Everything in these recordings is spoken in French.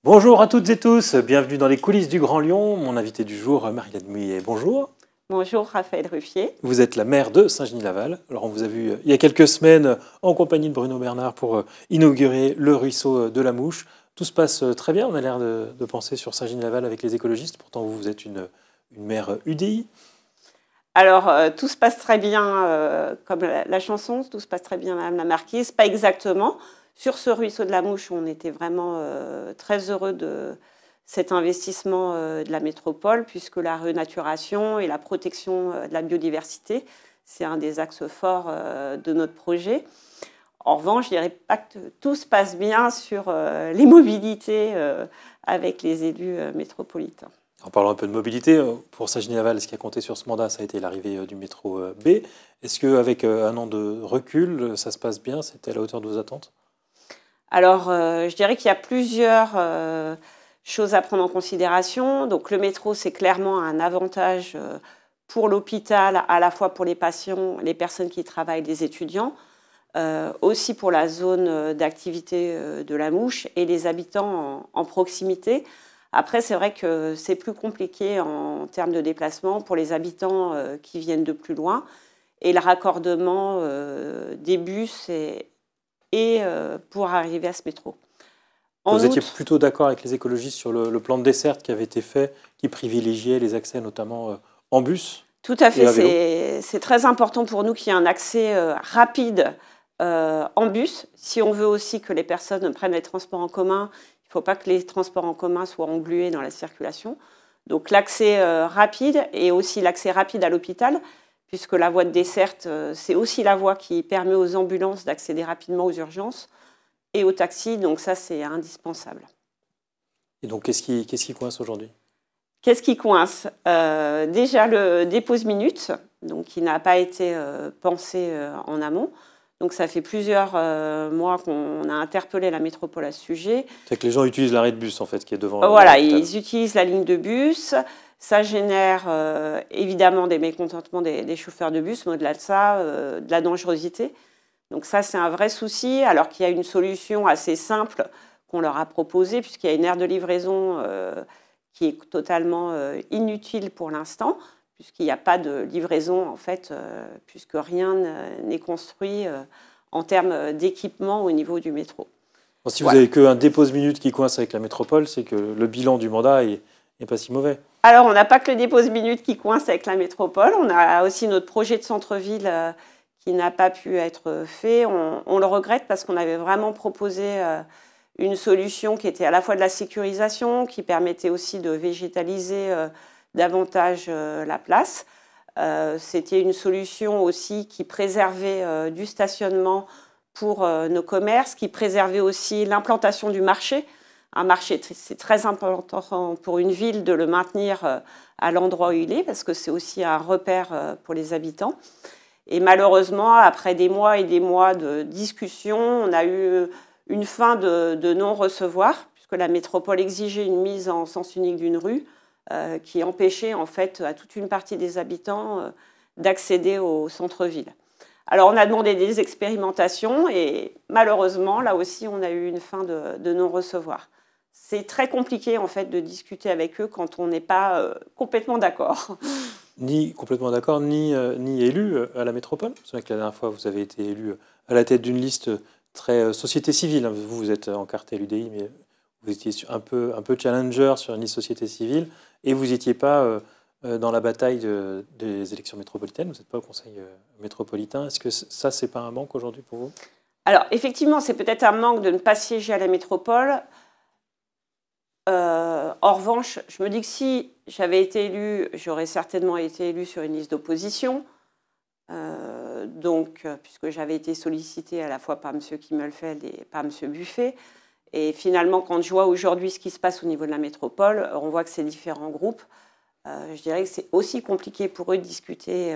Bonjour à toutes et tous, bienvenue dans les coulisses du Grand Lyon. Mon invité du jour, Marie-Laure Mouillet, bonjour. Bonjour Raphaël Ruffier. Vous êtes la maire de Saint-Genis-Laval. Alors on vous a vu il y a quelques semaines en compagnie de Bruno Bernard pour inaugurer le ruisseau de la Mouche. Tout se passe très bien, on a l'air de penser sur Saint-Genis-Laval avec les écologistes. Pourtant vous êtes une maire UDI. Alors, tout se passe très bien, comme la chanson, tout se passe très bien, Madame la Marquise. Pas exactement. Sur ce ruisseau de la Mouche, on était vraiment très heureux de cet investissement de la métropole, puisque la renaturation et la protection de la biodiversité, c'est un des axes forts de notre projet. En revanche, je ne dirais pas que tout se passe bien sur les mobilités avec les élus métropolitains. En parlant un peu de mobilité, pour Saint-Genis-Laval, ce qui a compté sur ce mandat, ça a été l'arrivée du métro B. Est-ce qu'avec un an de recul, ça se passe bien? C'était à la hauteur de vos attentes? Alors, je dirais qu'il y a plusieurs choses à prendre en considération. Donc, le métro, c'est clairement un avantage pour l'hôpital, à la fois pour les patients, les personnes qui travaillent, les étudiants, aussi pour la zone d'activité de la Mouche et les habitants en proximité. Après, c'est vrai que c'est plus compliqué en termes de déplacement pour les habitants qui viennent de plus loin. Et le raccordement des bus et pour arriver à ce métro. Vous étiez plutôt d'accord avec les écologistes sur le plan de desserte qui avait été fait, qui privilégiait les accès notamment en bus? Tout à fait, c'est très important pour nous qu'il y ait un accès rapide en bus. Si on veut aussi que les personnes prennent les transports en commun, il ne faut pas que les transports en commun soient englués dans la circulation. Donc l'accès rapide et aussi l'accès rapide à l'hôpital, puisque la voie de desserte, c'est aussi la voie qui permet aux ambulances d'accéder rapidement aux urgences et aux taxis. Donc ça, c'est indispensable. Et donc, qu'est-ce qui coince aujourd'hui? Qu'est-ce qui coince? Déjà le dépose-minute, donc qui n'a pas été pensé en amont. Donc ça fait plusieurs mois qu'on a interpellé la métropole à ce sujet. C'est que les gens utilisent l'arrêt de bus en fait qui est devant. Voilà, ils utilisent la ligne de bus. Ça génère évidemment des mécontentements des chauffeurs de bus, mais au-delà de ça, de la dangerosité. Donc ça, c'est un vrai souci, alors qu'il y a une solution assez simple qu'on leur a proposée, puisqu'il y a une aire de livraison qui est totalement inutile pour l'instant, puisqu'il n'y a pas de livraison, en fait, puisque rien n'est construit en termes d'équipement au niveau du métro. Bon, si vous n'avez qu'un dépose-minute qui coince avec la métropole, c'est que le bilan du mandat n'est pas si mauvais. Alors, on n'a pas que le dépose-minute qui coince avec la métropole, on a aussi notre projet de centre-ville qui n'a pas pu être fait. On le regrette parce qu'on avait vraiment proposé une solution qui était à la fois de la sécurisation, qui permettait aussi de végétaliser davantage la place. C'était une solution aussi qui préservait du stationnement pour nos commerces, qui préservait aussi l'implantation du marché. Un marché, c'est très important pour une ville de le maintenir à l'endroit où il est, parce que c'est aussi un repère pour les habitants. Et malheureusement, après des mois et des mois de discussions, on a eu une fin de non-recevoir, puisque la métropole exigeait une mise en sens unique d'une rue qui empêchait en fait à toute une partie des habitants d'accéder au centre-ville. Alors on a demandé des expérimentations et malheureusement, là aussi, on a eu une fin de non-recevoir. C'est très compliqué en fait de discuter avec eux quand on n'est pas complètement d'accord. Ni complètement d'accord, ni élu à la métropole. C'est vrai que la dernière fois, vous avez été élu à la tête d'une liste très société civile. Vous êtes encarté à l'UDI, mais vous étiez un peu challenger sur une liste société civile et vous n'étiez pas dans la bataille des élections métropolitaines. Vous n'êtes pas au conseil métropolitain. Est-ce que ça, c'est pas un manque aujourd'hui pour vous? Alors effectivement, c'est peut-être un manque de ne pas siéger à la métropole. En revanche, je me dis que si j'avais été élue, j'aurais certainement été élue sur une liste d'opposition. Puisque j'avais été sollicitée à la fois par M. Kimmelfeld et par M. Buffet. Et finalement, quand je vois aujourd'hui ce qui se passe au niveau de la métropole, on voit que ces différents groupes, je dirais que c'est aussi compliqué pour eux de discuter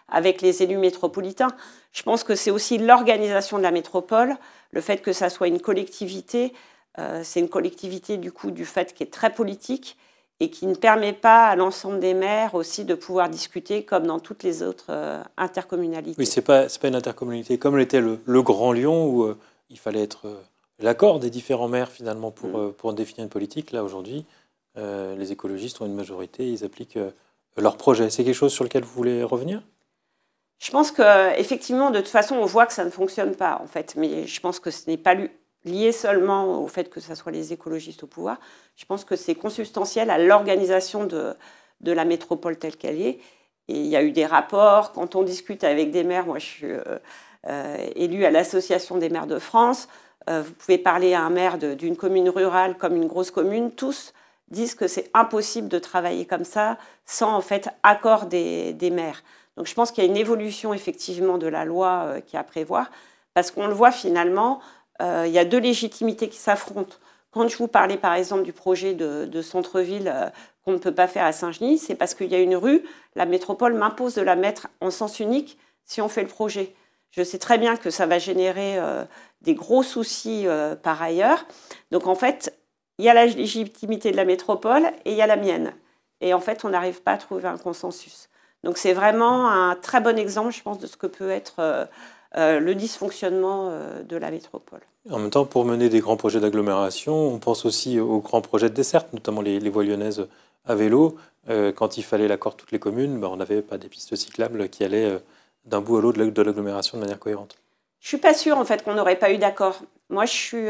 avec les élus métropolitains. Je pense que c'est aussi l'organisation de la métropole, le fait que ça soit une collectivité. C'est une collectivité du coup du fait qui est très politique et qui ne permet pas à l'ensemble des maires aussi de pouvoir discuter comme dans toutes les autres intercommunalités. Oui, c'est pas une intercommunalité comme l'était le Grand Lyon où il fallait être l'accord des différents maires finalement pour définir une politique. Là aujourd'hui, les écologistes ont une majorité, ils appliquent leur projet. C'est quelque chose sur lequel vous voulez revenir? Je pense qu'effectivement, de toute façon, on voit que ça ne fonctionne pas, en fait. Mais je pense que ce n'est pas lié seulement au fait que ce soit les écologistes au pouvoir. Je pense que c'est consubstantiel à l'organisation de la métropole telle qu'elle est. Et il y a eu des rapports. Quand on discute avec des maires, moi je suis élue à l'Association des maires de France, vous pouvez parler à un maire d'une commune rurale comme une grosse commune, tous disent que c'est impossible de travailler comme ça sans en fait accord des maires. Donc je pense qu'il y a une évolution effectivement de la loi qui est à prévoir, parce qu'on le voit finalement, il y a deux légitimités qui s'affrontent. Quand je vous parlais par exemple du projet de centre-ville qu'on ne peut pas faire à Saint-Genis, c'est parce qu'il y a une rue, la métropole m'impose de la mettre en sens unique si on fait le projet. Je sais très bien que ça va générer des gros soucis par ailleurs. Donc en fait, il y a la légitimité de la métropole et il y a la mienne. Et en fait, on n'arrive pas à trouver un consensus. Donc c'est vraiment un très bon exemple, je pense, de ce que peut être le dysfonctionnement de la métropole. En même temps, pour mener des grands projets d'agglomération, on pense aussi aux grands projets de desserte, notamment les voies lyonnaises à vélo. Quand il fallait l'accord de toutes les communes, on n'avait pas des pistes cyclables qui allaient d'un bout à l'autre de l'agglomération de manière cohérente. Je ne suis pas sûre en fait qu'on n'aurait pas eu d'accord. Moi, je suis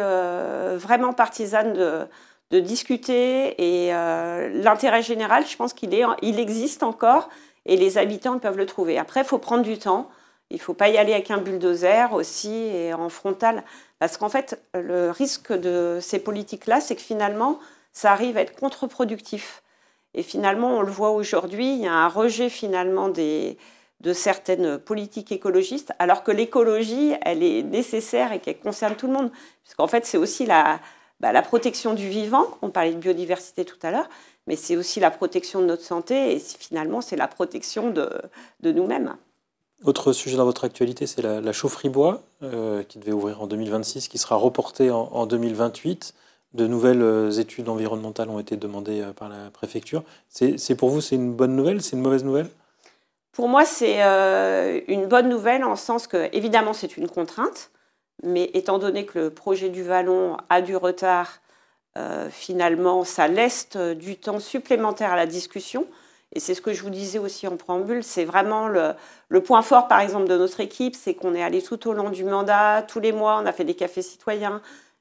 vraiment partisane de discuter et l'intérêt général, je pense il existe encore et les habitants peuvent le trouver. Après, il faut prendre du temps. Il ne faut pas y aller avec un bulldozer aussi et en frontal. Parce qu'en fait, le risque de ces politiques-là, c'est que finalement, ça arrive à être contre-productif. Et finalement, on le voit aujourd'hui, il y a un rejet finalement de certaines politiques écologistes, alors que l'écologie, elle est nécessaire et qu'elle concerne tout le monde. Puisqu'en fait, c'est aussi la protection du vivant. On parlait de biodiversité tout à l'heure, mais c'est aussi la protection de notre santé et finalement, c'est la protection de nous-mêmes. Autre sujet dans votre actualité, c'est la chaufferie bois, qui devait ouvrir en 2026, qui sera reportée en 2028. De nouvelles études environnementales ont été demandées par la préfecture. Pour vous, c'est une bonne nouvelle, c'est une mauvaise nouvelle? Pour moi, c'est une bonne nouvelle en le sens que, évidemment, c'est une contrainte, mais étant donné que le projet du Vallon a du retard, finalement, ça laisse du temps supplémentaire à la discussion. Et c'est ce que je vous disais aussi en préambule, c'est vraiment le point fort, par exemple, de notre équipe, c'est qu'on est allé tout au long du mandat, tous les mois, on a fait des cafés citoyens,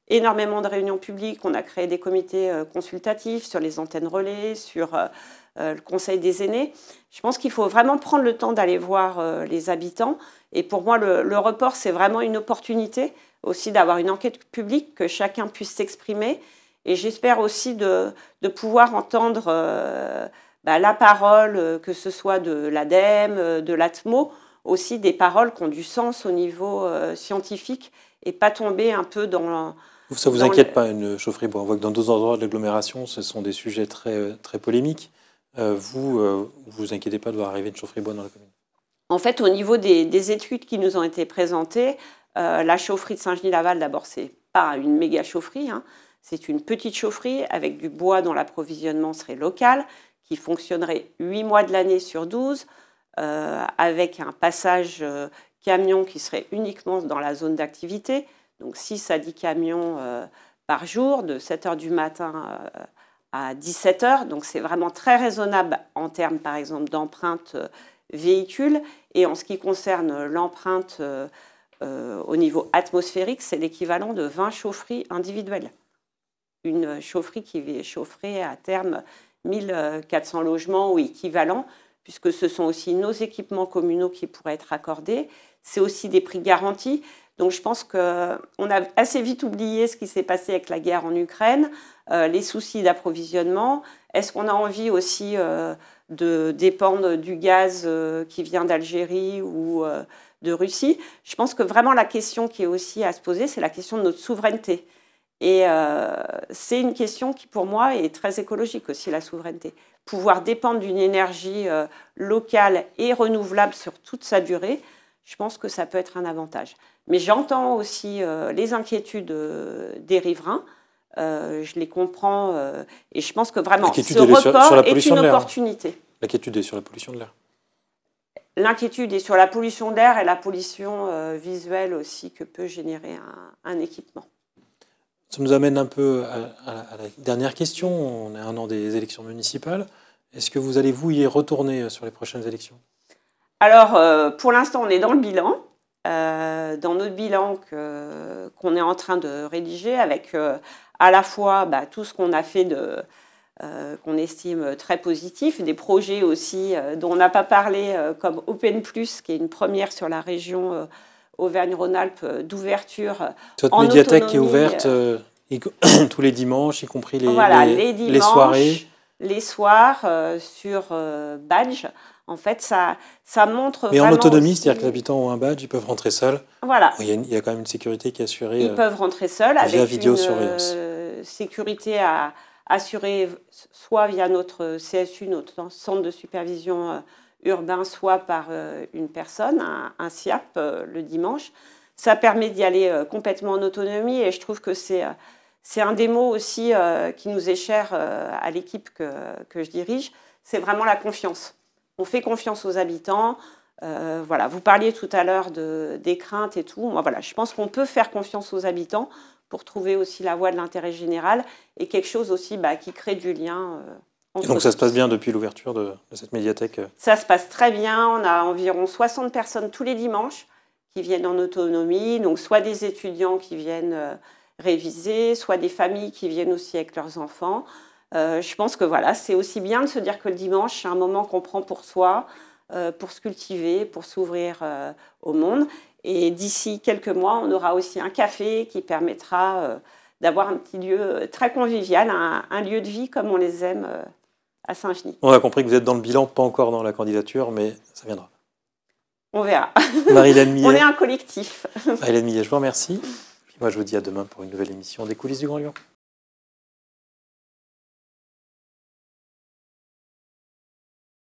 énormément de réunions publiques, on a créé des comités consultatifs sur les antennes relais, sur le conseil des aînés. Je pense qu'il faut vraiment prendre le temps d'aller voir les habitants. Et pour moi, le report, c'est vraiment une opportunité aussi d'avoir une enquête publique, que chacun puisse s'exprimer. Et j'espère aussi de pouvoir entendre la parole, que ce soit de l'ADEME, de l'ATMO, aussi des paroles qui ont du sens au niveau scientifique et pas tomber un peu dans... Ça ne vous inquiète pas, une chaufferie bois? On voit que dans d'autres endroits de l'agglomération, ce sont des sujets très, très polémiques. Vous inquiétez pas de voir arriver une chaufferie bois dans la commune? En fait, au niveau des études qui nous ont été présentées, la chaufferie de Saint-Genis-Laval, d'abord, c'est pas une méga chaufferie, hein. C'est une petite chaufferie avec du bois dont l'approvisionnement serait local, qui fonctionnerait 8 mois de l'année sur 12, avec un passage camion qui serait uniquement dans la zone d'activité, donc 6 à 10 camions par jour, de 7h du matin à 17h. Donc c'est vraiment très raisonnable en termes, par exemple, d'empreinte véhicule. Et en ce qui concerne l'empreinte au niveau atmosphérique, c'est l'équivalent de 20 chaufferies individuelles. Une chaufferie qui chaufferait à terme 1400 logements ou équivalent, puisque ce sont aussi nos équipements communaux qui pourraient être accordés. C'est aussi des prix garantis. Donc je pense qu'on a assez vite oublié ce qui s'est passé avec la guerre en Ukraine, les soucis d'approvisionnement. Est-ce qu'on a envie aussi de dépendre du gaz qui vient d'Algérie ou de Russie? Je pense que vraiment la question qui est aussi à se poser, c'est la question de notre souveraineté. Et c'est une question qui, pour moi, est très écologique aussi, la souveraineté. Pouvoir dépendre d'une énergie locale et renouvelable sur toute sa durée, je pense que ça peut être un avantage. Mais j'entends aussi les inquiétudes des riverains. Je les comprends et je pense que vraiment, ce report est une opportunité. L'inquiétude est sur la pollution de l'air. L'inquiétude est sur la pollution de l'air et la pollution visuelle aussi que peut générer un équipement. Ça nous amène un peu à la dernière question. On est à un an des élections municipales. Est-ce que vous allez, vous, y retourner sur les prochaines élections? Alors, pour l'instant, on est dans le bilan. Dans notre bilan qu'on est en train de rédiger avec à la fois tout ce qu'on a fait qu'on estime très positif, des projets aussi dont on n'a pas parlé comme Open Plus, qui est une première sur la région Auvergne-Rhône-Alpes d'ouverture Votre en médiathèque qui est autonomie, ouverte tous les dimanches, y compris voilà, les dimanches, soirées. les soirs sur badge. En fait, ça montre Mais vraiment en autonomie, aussi... c'est-à-dire que les habitants ont un badge, ils peuvent rentrer seuls. Voilà. Il y a quand même une sécurité qui est assurée. Ils peuvent rentrer seuls via avec vidéosurveillance. une sécurité assurée soit via notre CSU, notre centre de supervision urbain, soit par une personne, un SIAP, le dimanche. Ça permet d'y aller complètement en autonomie et je trouve que c'est un des mots aussi qui nous est cher à l'équipe que je dirige, c'est vraiment la confiance. On fait confiance aux habitants. Voilà, vous parliez tout à l'heure des craintes et tout. Moi, voilà, je pense qu'on peut faire confiance aux habitants pour trouver aussi la voie de l'intérêt général et quelque chose aussi qui crée du lien. Et donc ça se passe bien depuis l'ouverture de cette médiathèque? Ça se passe très bien. On a environ 60 personnes tous les dimanches qui viennent en autonomie. Donc soit des étudiants qui viennent réviser, soit des familles qui viennent aussi avec leurs enfants. Je pense que voilà, c'est aussi bien de se dire que le dimanche, c'est un moment qu'on prend pour soi, pour se cultiver, pour s'ouvrir au monde. Et d'ici quelques mois, on aura aussi un café qui permettra d'avoir un petit lieu très convivial, un lieu de vie comme on les aime à Saint-Genis. On a compris que vous êtes dans le bilan, pas encore dans la candidature, mais ça viendra. On verra. Marie-Hélène Millet. On est un collectif. Marie-Hélène Millet, je vous remercie. Puis moi, je vous dis à demain pour une nouvelle émission des coulisses du Grand Lyon.